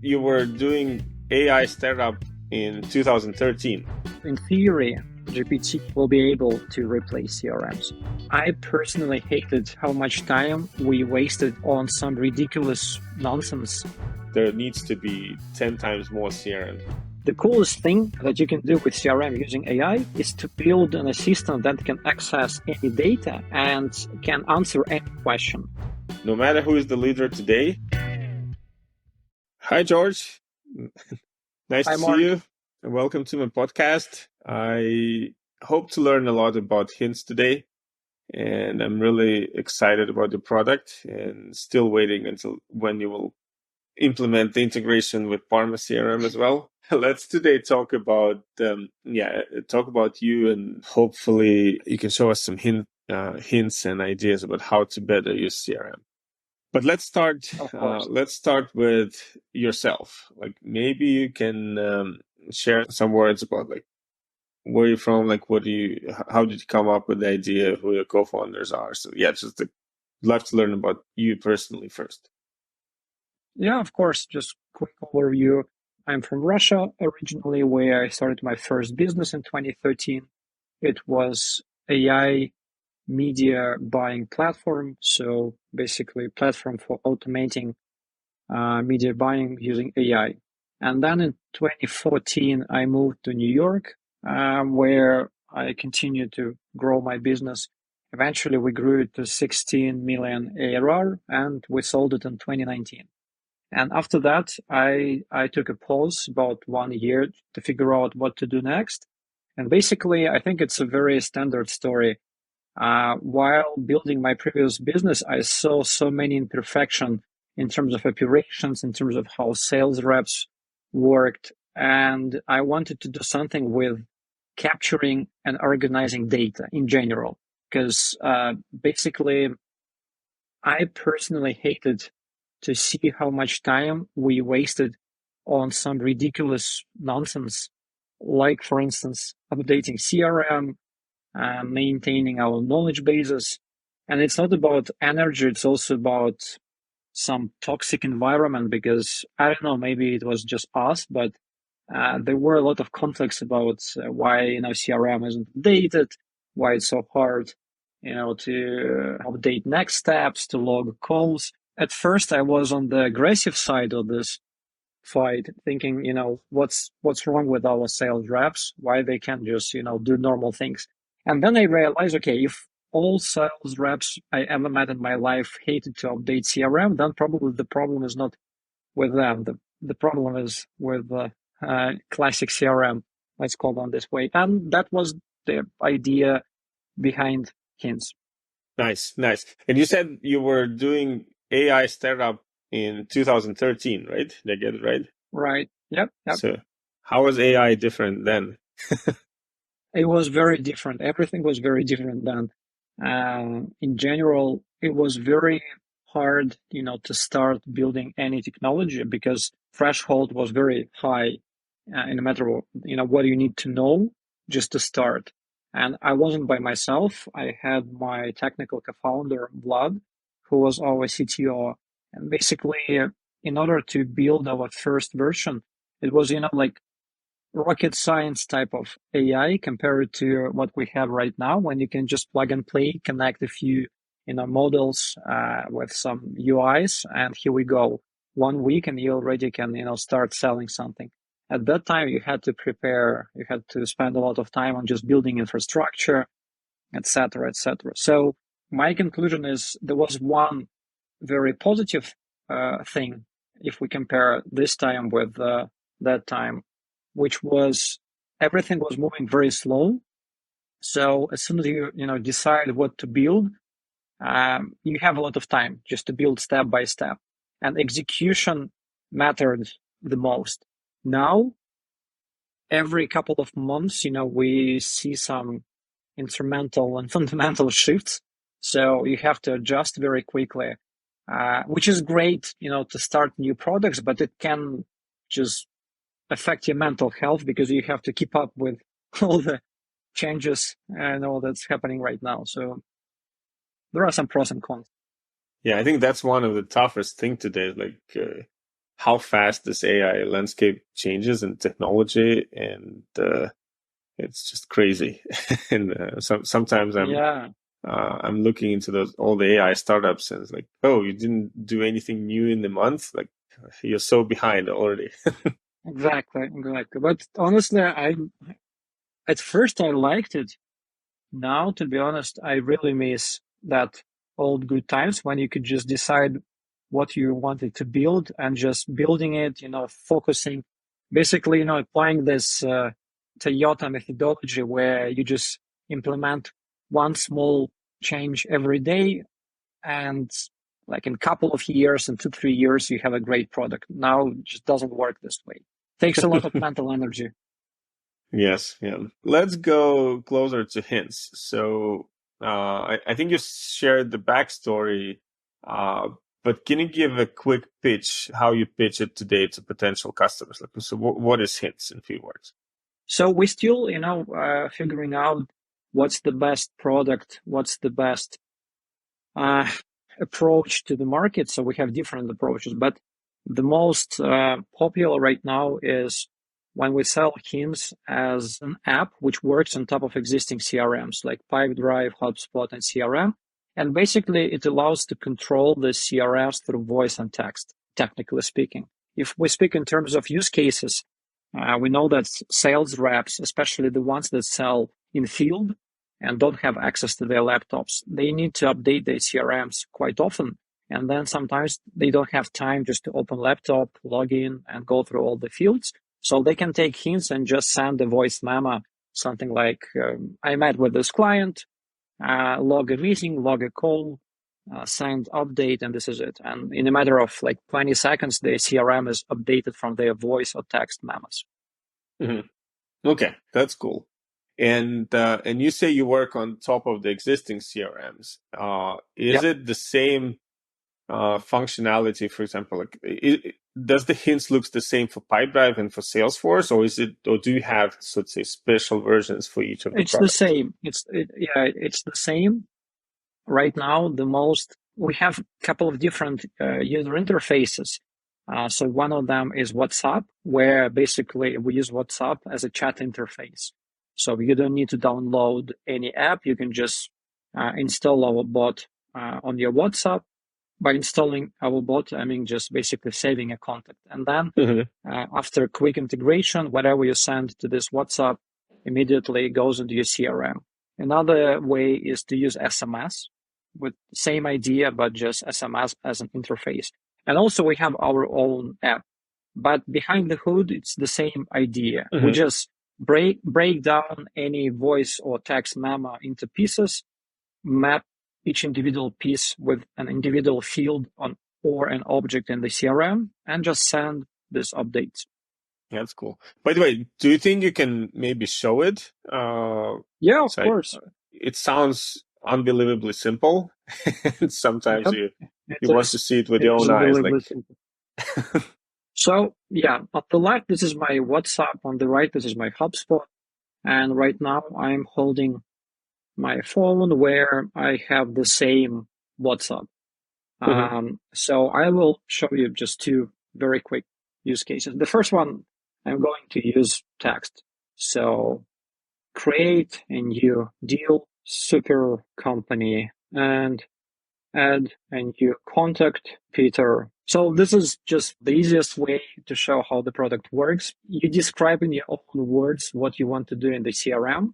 you were doing AI startup in 2013. In theory, GPT will be able to replace CRMs. I personally hated how much time we wasted on some ridiculous nonsense. There needs to be 10 times more CRM. The coolest thing that you can do with CRM using AI is to build an assistant that can access any data and can answer any question. No matter who is the leader today. Hi, George. Nice Hi, to Mark. see you. And welcome to my podcast. I hope to learn a lot about Hints today. And I'm really excited about the product and still waiting until when you will implement the integration with Parma CRM as well. Let's today talk about you, and hopefully you can show us some hints and ideas about how to better use CRM. But let's start. Of course. Let's start with yourself. Like maybe you can share some words about like where you're from, like how did you come up with the idea, who your co-founders are. So yeah, love to learn about you personally first. Yeah, of course. Just quick overview. I'm from Russia originally, where I started my first business in 2013. It was AI media buying platform. So basically platform for automating media buying using AI. And then in 2014, I moved to New York, where I continued to grow my business. Eventually, we grew it to 16 million ARR, and we sold it in 2019. And after that, I took a pause about 1 year to figure out what to do next. And basically, I think it's a very standard story. While building my previous business, I saw so many imperfections in terms of operations, in terms of how sales reps worked. And I wanted to do something with capturing and organizing data in general. Because basically, I personally hated to see how much time we wasted on some ridiculous nonsense, like, for instance, updating CRM, maintaining our knowledge bases. And it's not about energy, it's also about some toxic environment, because I don't know, maybe it was just us, but there were a lot of conflicts about why CRM isn't updated, why it's so hard to update next steps, to log calls. At first, I was on the aggressive side of this fight, thinking, what's wrong with our sales reps? Why they can't just, do normal things? And then I realized, okay, if all sales reps I ever met in my life hated to update CRM, then probably the problem is not with them. The problem is with classic CRM, let's call them this way. And that was the idea behind Hints. Nice. And you said you were doing AI startup in 2013, right? Did I get it right? Right. Yep. So how was AI different then? It was very different. Everything was very different then. In general, it was very hard, to start building any technology, because threshold was very high in the matter of, what you need to know just to start. And I wasn't by myself. I had my technical co-founder, Vlad, who was our CTO. And basically, in order to build our first version, it was, like rocket science type of AI compared to what we have right now, when you can just plug and play, connect a few, models with some UIs, and here we go. 1 week, and you already can, start selling something. At that time, you had to prepare, you had to spend a lot of time on just building infrastructure, etc., etc. So my conclusion is there was one very positive thing if we compare this time with that time, which was everything was moving very slow. So as soon as you decide what to build, you have a lot of time just to build step by step, and execution mattered the most. Now, every couple of months, we see some instrumental and fundamental shifts. So you have to adjust very quickly, which is great, to start new products, but it can just affect your mental health, because you have to keep up with all the changes and all that's happening right now. So there are some pros and cons. Yeah, I think that's one of the toughest thing today. Like how fast this AI landscape changes in technology, and it's just crazy. And sometimes Yeah, I'm looking into all the AI startups, and it's like, oh, you didn't do anything new in the month, like you're so behind already. exactly. But honestly, I at first I liked it. Now, to be honest, I really miss that old good times when you could just decide what you wanted to build and just building it, focusing, basically, applying this Toyota methodology where you just implement one small change every day, and like in a couple of years, in 2, 3 years, you have a great product. Now it just doesn't work this way. Takes a lot of mental energy. Yes, yeah. Let's go closer to hints. So I think you shared the backstory, uh, but can you give a quick pitch how you pitch it today to potential customers? Like, so what is hints in few words? So we still, figuring out what's the best product, what's the best uh, approach to the market. So we have different approaches, but the most popular right now is when we sell Hints as an app which works on top of existing CRMs like Pipedrive, Hubspot, and CRM. And basically, it allows to control the CRMs through voice and text, technically speaking. If we speak in terms of use cases, we know that sales reps, especially the ones that sell in field, and don't have access to their laptops, they need to update their CRMs quite often. And then sometimes they don't have time just to open laptop, log in, and go through all the fields. So they can take hints and just send a voice memo, something like, I met with this client, log a meeting, log a call, send update, and this is it. And in a matter of like 20 seconds, the CRM is updated from their voice or text memos. Hmm. Okay, that's cool. And you say you work on top of the existing CRMs. Is Yep. it the same functionality? For example, like does the hints looks the same for Pipedrive and for Salesforce, or do you have, so to say, special versions for each of the It's the products? same. It's the same. Right now, we have a couple of different user interfaces. So one of them is WhatsApp, where basically we use WhatsApp as a chat interface. So you don't need to download any app. You can just install our bot on your WhatsApp. By installing our bot, I mean just basically saving a contact. And then Hmm. after quick integration, whatever you send to this WhatsApp immediately goes into your CRM. Another way is to use SMS with same idea, but just SMS as an interface. And also we have our own app, but behind the hood, it's the same idea. We Hmm. just break down any voice or text memo into pieces, map each individual piece with an individual field on or an object in the CRM, and just send this updates. That's cool. By the way, do you think you can maybe show it? Yeah, of So course. it sounds unbelievably simple. And sometimes Yep. you It want to is. see it with It your is own eyes. Like, unbelievably simple. So yeah, on the left, this is my WhatsApp. On the right, this is my HubSpot. And right now I'm holding my phone where I have the same WhatsApp. mhm, So I will show you just two very quick use cases. The first one, I'm going to use text. So create a new deal, super company, and add a new contact, Peter. So this is just the easiest way to show how the product works. You describe in your own words what you want to do in the CRM.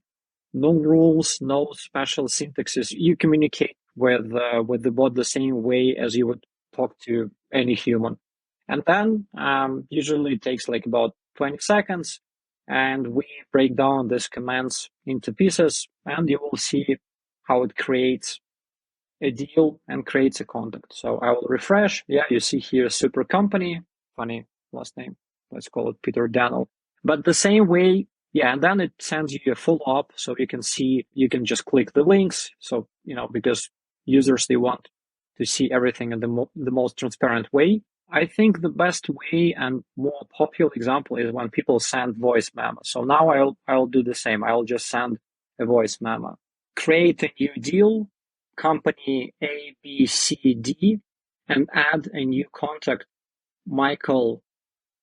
No rules, no special syntaxes. You communicate with the bot the same way as you would talk to any human. And then usually it takes like about 20 seconds, and we break down these commands into pieces, and you will see how it creates a deal and creates a contact. So I will refresh. Yeah, you see here super company, funny last name. Let's call it Peter Daniel. But the same way, yeah, and then it sends you a full up so you can see, you can just click the links. So, because users, they want to see everything in the most transparent way. I think the best way and more popular example is when people send voice memos. So now I'll do the same. I'll just send a voice memo. Create a new deal, company A, B, C, D, and add a new contact Michael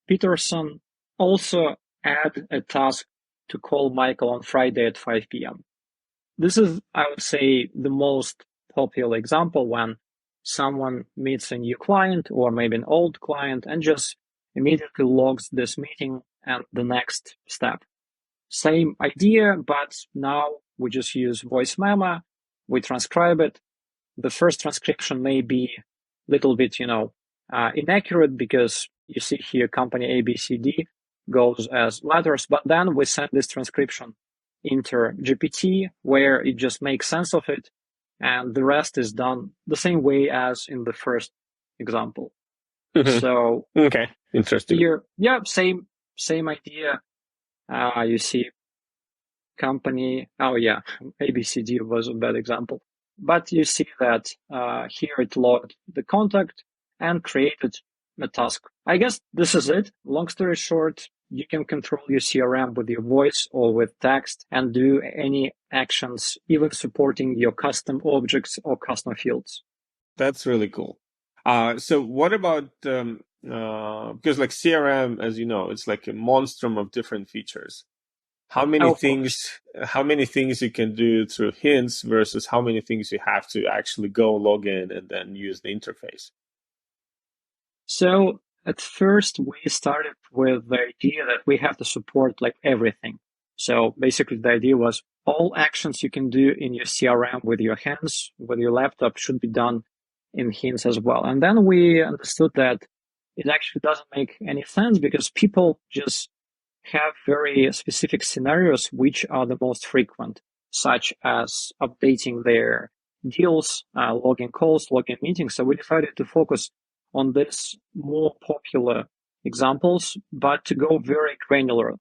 Peterson, also add a task to call Michael on Friday at 5 p.m. This is, I would say, the most popular example when someone meets a new client or maybe an old client and just immediately logs this meeting and the next step. Same idea, but now we just use voice memo, we transcribe it. The first transcription may be a little bit, inaccurate because you see here company ABCD goes as letters, but then we send this transcription into GPT where it just makes sense of it, and the rest is done the same way as in the first example. So Okay, interesting. here, yeah, same idea. You see company, ABCD was a bad example. But you see that here it logged the contact and created a task. I guess this is it. Long story short, you can control your CRM with your voice or with text and do any actions, even supporting your custom objects or custom fields. That's really cool. So what about, because like CRM, as you know, it's like a monstrum of different features. How many Of course. things you can do through Hints versus how many things you have to actually go log in and then use the interface? So at first we started with the idea that we have to support like everything. So basically the idea was all actions you can do in your CRM with your hands, with your laptop should be done in Hints as well. And then we understood that it actually doesn't make any sense because people just have very specific scenarios which are the most frequent, such as updating their deals, logging calls, logging meetings. So we decided to focus on this more popular examples, but to go very granular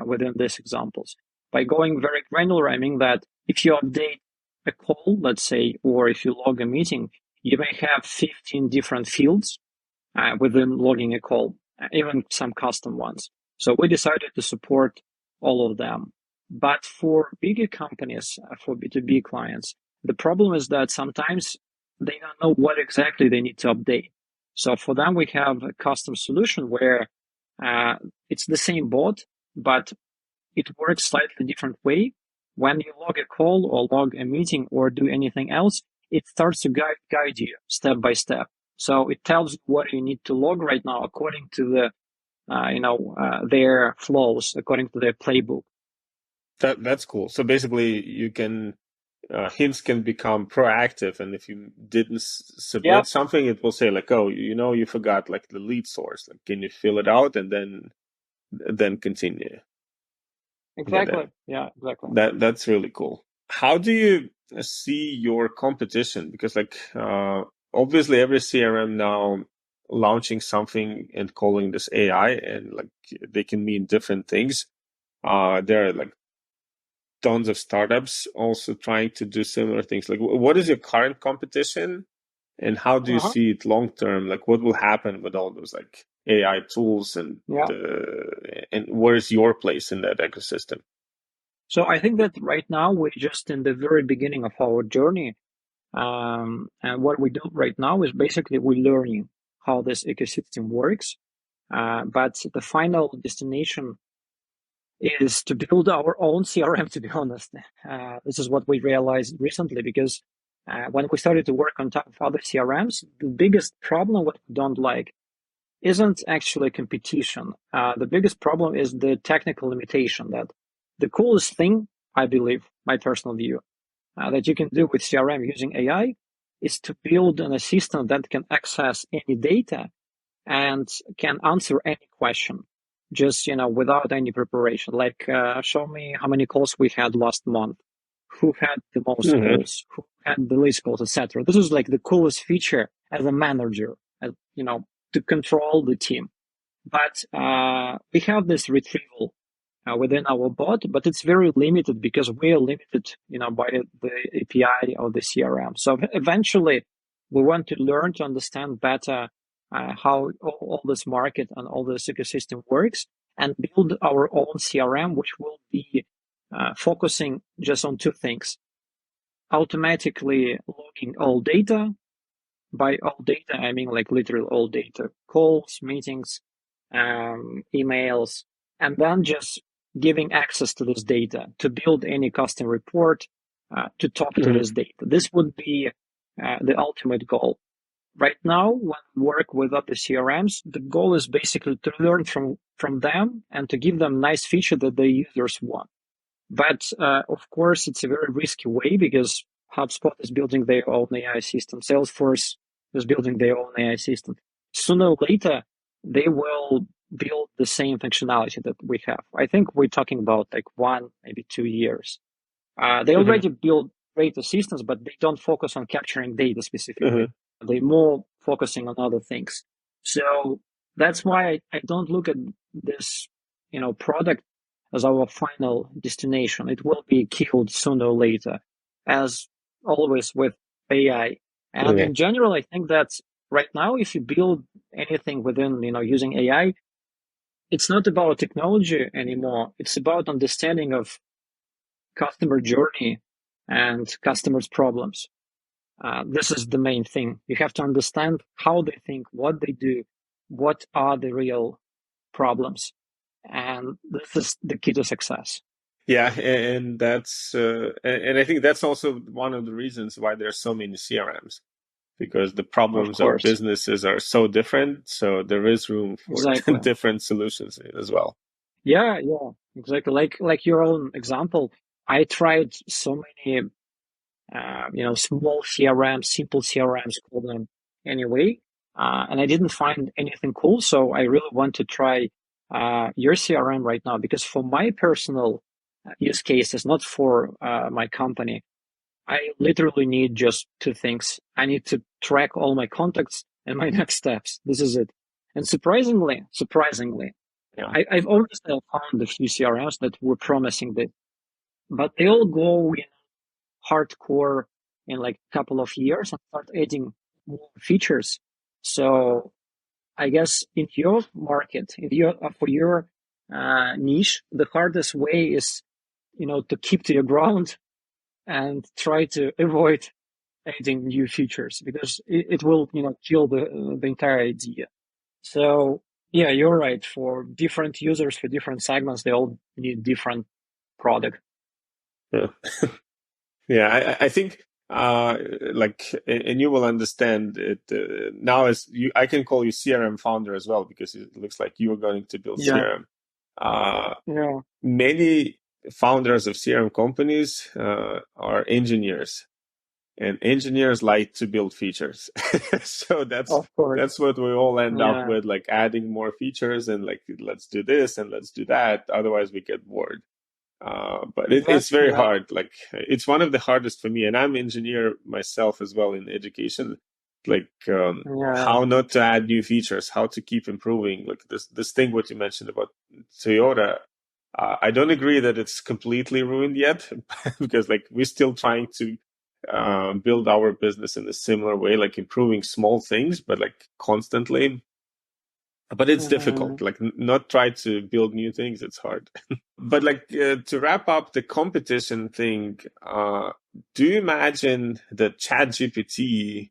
within these examples. By going very granular, I mean that if you update a call, let's say, or if you log a meeting, you may have 15 different fields within logging a call, even some custom ones. So we decided to support all of them. But for bigger companies, for B2B clients, the problem is that sometimes they don't know what exactly they need to update. So for them, we have a custom solution where it's the same bot, but it works slightly different way. When you log a call or log a meeting or do anything else, it starts to guide you step by step. So it tells you what you need to log right now according to the their flows, according to their playbook. That's cool. So basically, you can Hints can become proactive, and if you didn't Yeah, submit something, it will say like, "Oh, you forgot like the lead source. Like, can you fill it out and then continue?" Yeah, exactly. Yeah, exactly. that's really cool. How do you see your competition? Because like obviously every CRM now launching something and calling this AI, and like they can mean different things. There are like tons of startups also trying to do similar things. Like, what is your current competition, and how do you Uh-huh. see it long term? Like, what will happen with all those like AI tools, Yeah. and where is your place in that ecosystem? So I think that right now we're just in the very beginning of our journey. And what we do right now is basically we're learning how this ecosystem works. But the final destination is to build our own CRM, to be honest. This is what we realized recently because when we started to work on top of other CRMs, the biggest problem, what we don't like, isn't actually competition. The biggest problem is the technical limitation that the coolest thing, I believe, my personal view, that you can do with CRM using AI is to build an assistant that can access any data and can answer any question just without any preparation, like show me how many calls we had last month, who had the most Mm-hmm. calls, who had the least calls, etc. This is like the coolest feature as a manager, to control the team. But we have this retrieval within our bot, but it's very limited because we are limited, by the API of the CRM. So eventually, we want to learn to understand better how all this market and all this ecosystem works, and build our own CRM, which will be focusing just on two things: automatically logging all data by all data, I mean like literal all data, calls, meetings, emails, and then just giving access to this data to build any custom report, to talk to Hmm. this data. This would be the ultimate goal. Right now, when we work with other CRMs, the goal is basically to learn from them and to give them nice feature that the users want. But of course, it's a very risky way because HubSpot is building their own AI system. Salesforce is building their own AI system. Sooner or later, they will build the same functionality that we have. I think we're talking about like 1, maybe 2 years. They Hmm. already build great systems, but they don't focus on capturing data specifically. Hmm. They're more focusing on other things. So that's why I don't look at this, product as our final destination. It will be killed sooner or later, as always with AI. And Okay. in general, I think that right now, if you build anything within, using AI, it's not about technology anymore. It's about understanding of customer journey and customers' problems. This is the main thing. You have to understand how they think, what they do, what are the real problems. And this is the key to success. Yeah, and that's and I think that's also one of the reasons why there are so many CRMs, because the Of problems of course. businesses are so different. So there is room for Exactly. different solutions as well. Yeah, yeah, exactly. Like your own example, I tried so many small CRMs, simple CRMs, call them anyway. And I didn't find anything cool. So I really want to try your CRM right now because for my personal use cases, not for my company, I literally need just two things. I need to track all my contacts and my next steps. This is it. And surprisingly, Yeah. I've already found a few CRMs that were promising this, but they all go hardcore in like a couple of years and start adding more features. So I guess in your market, in your for your niche, the hardest way is to keep to your ground and try to avoid adding new features because it will kill the entire idea. So yeah, you're right. For different users, for different segments, they all need different product. Yeah. Yeah, I think like, and you will understand it now as you. I can call you CRM founder as well because it looks like you are going to build Yeah, CRM. Uh, yeah, Many founders of CRM companies are engineers, and engineers like to build features. So of course. that's what we all end up Yeah, with, like adding more features and like let's do this and let's do that. Otherwise, we get bored. But it's exactly. very Yeah, hard. Like it's one of the hardest for me, and I'm an engineer myself as well in education. Like yeah. how not to add new features, how to keep improving. Like this thing what you mentioned about Toyota. I don't agree that it's completely ruined yet, because like we're still trying to build our business in a similar way, like improving small things, but like constantly. But it's Hmm. difficult. Like not try to build new things. It's hard. But like to wrap up the competition thing, do you imagine that ChatGPT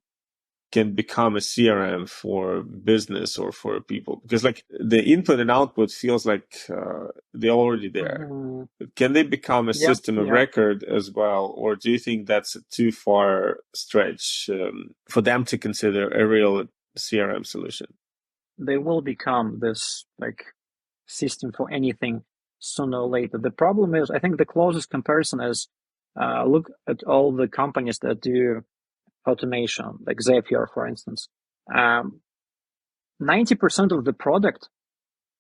can become a CRM for business or for people? Because like the input and output feels like they're already there. Hmm. Can they become a Yeah, system of yeah. record as well, or do you think that's a too far stretch for them to consider a real CRM solution? They will become this like system for anything sooner or later. The problem is, I think the closest comparison is look at all the companies that do automation, like Zapier, for instance. 90% of the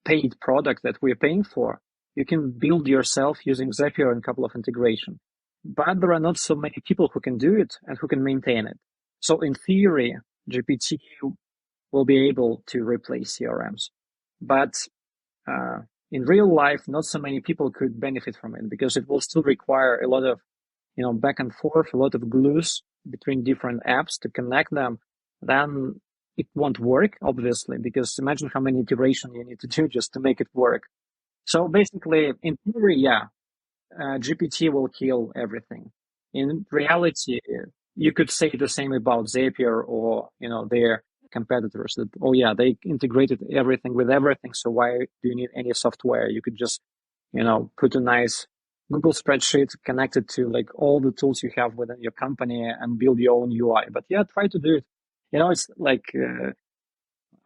paid product that we're paying for, you can build yourself using Zapier and a couple of integration. But there are not so many people who can do it and who can maintain it. So in theory, GPT will be able to replace CRMs. But uh, in real life, not so many people could benefit from it because it will still require a lot of back and forth, a lot of glues between different apps to connect them. Then it won't work, obviously, because imagine how many iterations you need to do just to make it work. So basically, in theory, yeah, GPT will kill everything. In reality, you could say the same about Zapier or, their competitors that, oh yeah, they integrated everything with everything. So why do you need any software? You could just, put a nice Google spreadsheet connected to like all the tools you have within your company and build your own UI. But yeah, try to do it. It's like,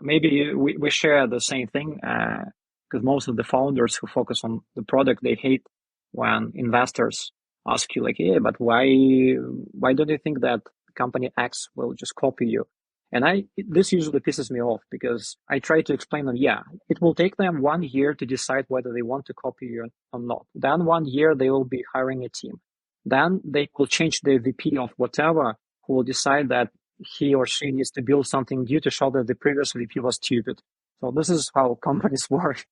maybe we share the same thing, because most of the founders who focus on the product, they hate when investors ask you like, yeah, but why don't you think that company X will just copy you? And this usually pisses me off because I try to explain them, yeah, it will take them 1 year to decide whether they want to copy you or not. Then 1 year they will be hiring a team. Then they will change the VP of whatever, who will decide that he or she needs to build something new to show that the previous VP was stupid. So this is how companies work.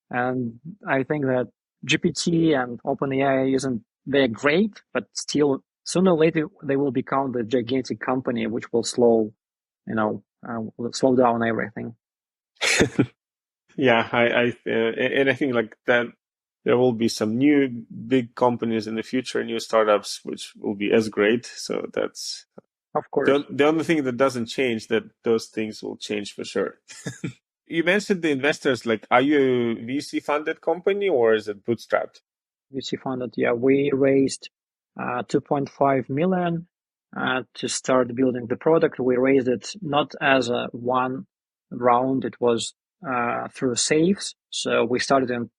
And I think that GPT and OpenAI isn't, they're great, but still sooner or later they will become the gigantic company which will will slow down everything. Yeah, and I think like that there will be some new big companies in the future, new startups, which will be as great. So that's Of course. the only thing that doesn't change, that those things will change for sure. You mentioned the investors, like, are you a VC funded company or is it bootstrapped? VC funded, yeah, we raised 2.5 million to start building the product. We raised it not as a one round, it was through saves. So we started in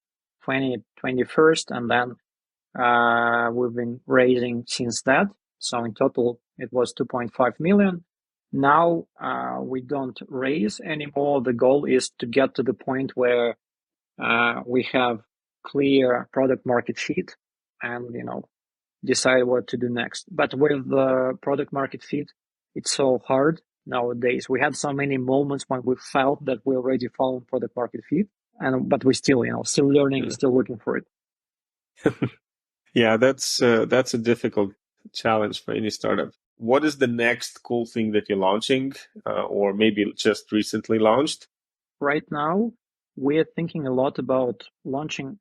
2021 and then we've been raising since that. So in total, it was 2.5 million. Now we don't raise anymore. The goal is to get to the point where we have clear product market fit and decide what to do next. But with the product market fit, it's so hard nowadays. We had so many moments when we felt that we already found product market fit, and but we still still learning, Yeah. still looking for it. Yeah, that's a difficult challenge for any startup. What is the next cool thing that you're launching, or maybe just recently launched? Right now, we're thinking a lot about launching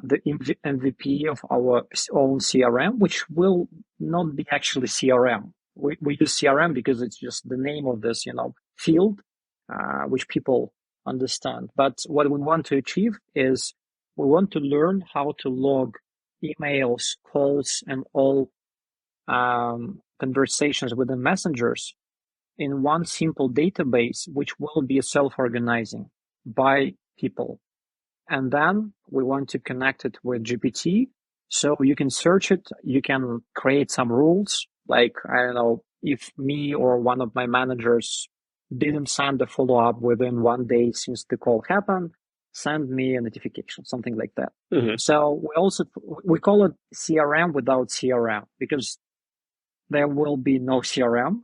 the MVP of our own CRM, which will not be actually CRM. We use CRM because it's just the name of this, field, which people understand. But what we want to achieve is we want to learn how to log emails, calls, and all conversations within messengers in one simple database, which will be self-organizing by people. And then we want to connect it with GPT. So you can search it, you can create some rules, like, I don't know, if me or one of my managers didn't send a follow-up within 1 day since the call happened, send me a notification, something like that. Mm-hmm. So we call it CRM without CRM because there will be no CRM.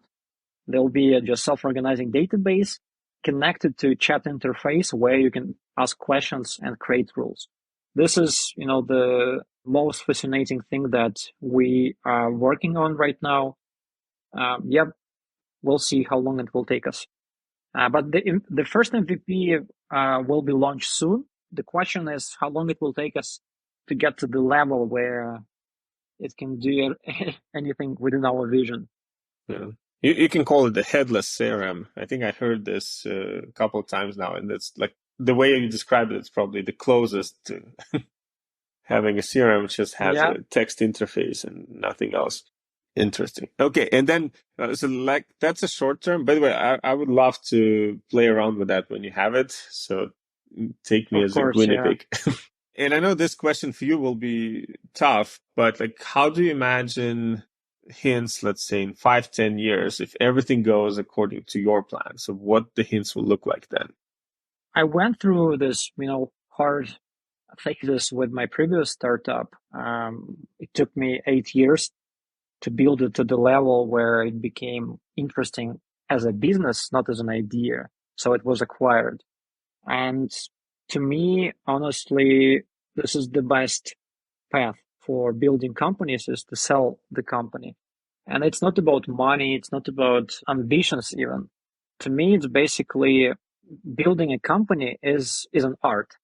There'll be a just self-organizing database connected to a chat interface where you can ask questions and create rules. This is, the most fascinating thing that we are working on right now. Yep, we'll see how long it will take us. But the first MVP will be launched soon. The question is how long it will take us to get to the level where it can do anything within our vision. Yeah. You can call it the headless CRM. I think I heard this a couple of times now, and it's like the way you described it, it's probably the closest to having a CRM which just has Yeah, a text interface and nothing else. Interesting. Okay, and then so like that's a short term. By the way, I would love to play around with that when you have it. So take me of as a course. guinea Yeah. pig. And I know this question for you will be tough, but like, how do you imagine Hints, let's say in 5, 10 years, if everything goes according to your plan? So what the Hints will look like then? I went through this, hard phases with my previous startup. It took me 8 years to build it to the level where it became interesting as a business, not as an idea. So it was acquired. And to me, honestly, this is the best path for building companies is to sell the company. And it's not about money. It's not about ambitions even. To me, it's basically building a company is an art,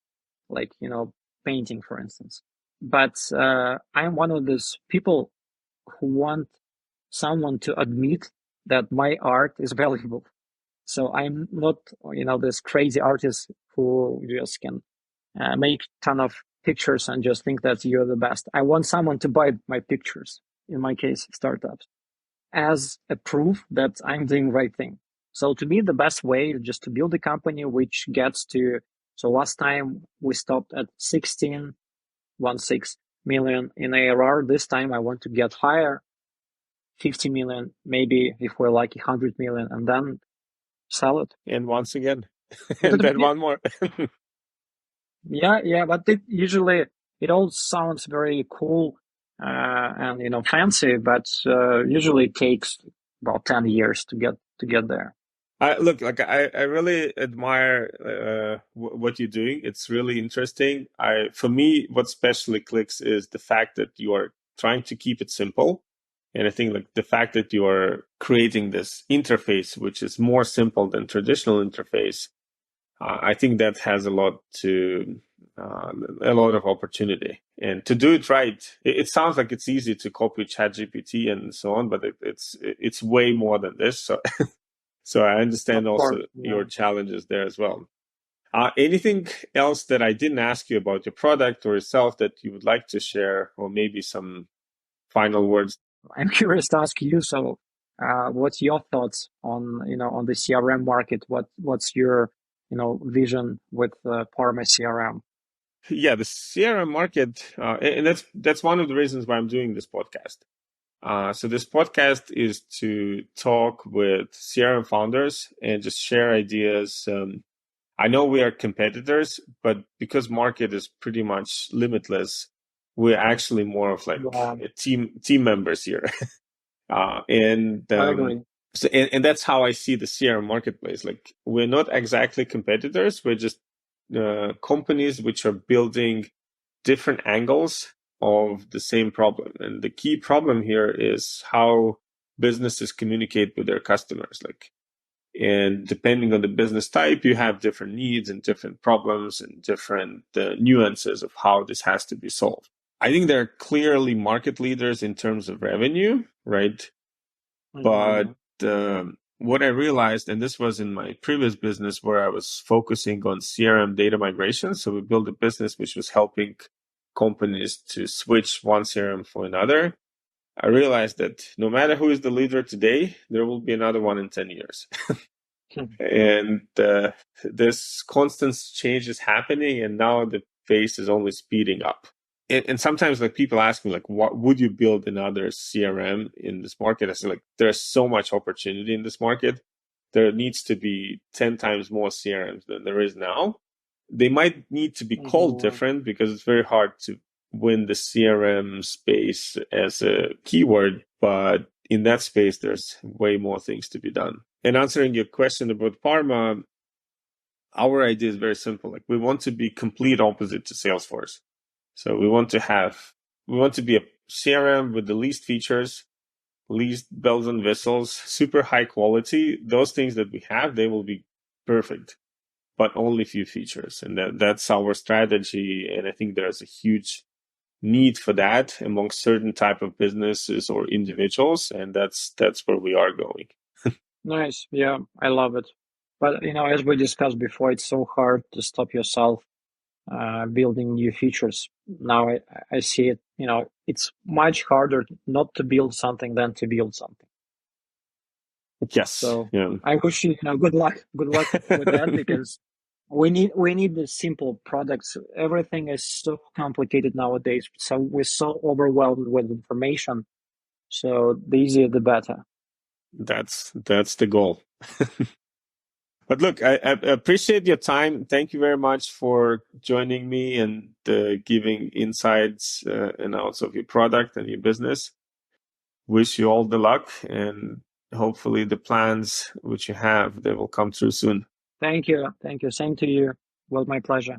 like, painting, for instance. But I'm one of those people who want someone to admit that my art is valuable. So I'm not, this crazy artist who just can make ton of pictures and just think that you're the best. I want someone to buy my pictures, in my case, startups, as a proof that I'm doing the right thing. So to me, the best way is just to build a company which gets to, so last time we stopped at 16 million in ARR. This time I want to get higher, 50 million, maybe if we're like 100 million, and then sell it. And once again, But and then one more. yeah, but it all sounds very cool and fancy, but usually it takes about 10 years to get there. Look, like I really admire what you're doing. It's really interesting. For me, what especially clicks is the fact that you are trying to keep it simple. And I think like the fact that you are creating this interface, which is more simple than traditional interface, I think that has a lot of opportunity. And to do it right, it sounds like it's easy to copy ChatGPT and so on, but it's way more than this. So I understand Of also course, yeah. your challenges there as well. Anything else that I didn't ask you about your product or yourself that you would like to share, or maybe some final words? I'm curious to ask you. So, what's your thoughts on the CRM market? What's your vision with Parma CRM? Yeah, the CRM market, and that's one of the reasons why I'm doing this podcast. So this podcast is to talk with CRM founders and just share ideas. I know we are competitors, but because market is pretty much limitless, we're actually more of like Yeah, team members here. And I agree. so and that's how I see the CRM marketplace. Like we're not exactly competitors. We're just companies which are building different angles of the same problem. And the key problem here is how businesses communicate with their customers. And depending on the business type, you have different needs and different problems and different nuances of how this has to be solved. I think they're clearly market leaders in terms of revenue, right? But what I realized, and this was in my previous business where I was focusing on CRM data migration. So we built a business which was helping companies to switch one CRM for another. I realized that no matter who is the leader today, there will be another one in 10 years. And this constant change is happening, and now the pace is only speeding up. And sometimes like people ask me like, what would you build another CRM in this market? I say like, there's so much opportunity in this market. There needs to be 10 times more CRMs than there is now. They might need to be called different because it's very hard to win the CRM space as a keyword, but in that space, there's way more things to be done. And answering your question about Parma, our idea is very simple. Like we want to be complete opposite to Salesforce. So we want to be a CRM with the least features, least bells and whistles, super high quality. Those things that we have, they will be perfect, but only few features. And that's our strategy. And I think there's a huge need for that among certain type of businesses or individuals. And that's where we are going. Nice. Yeah, I love it. But as we discussed before, it's so hard to stop yourself building new features. Now I see it. It's much harder not to build something than to build something. Yes. So Yeah. I wish you good luck. Good luck with that because we need the simple products. Everything is so complicated nowadays. So we're so overwhelmed with information. So the easier the better. That's the goal. But look, I appreciate your time. Thank you very much for joining me and giving insights and outs of your product and your business. Wish you all the luck, and hopefully the plans which you have, they will come true soon. Thank you. Thank you. Same to you. Well, my pleasure.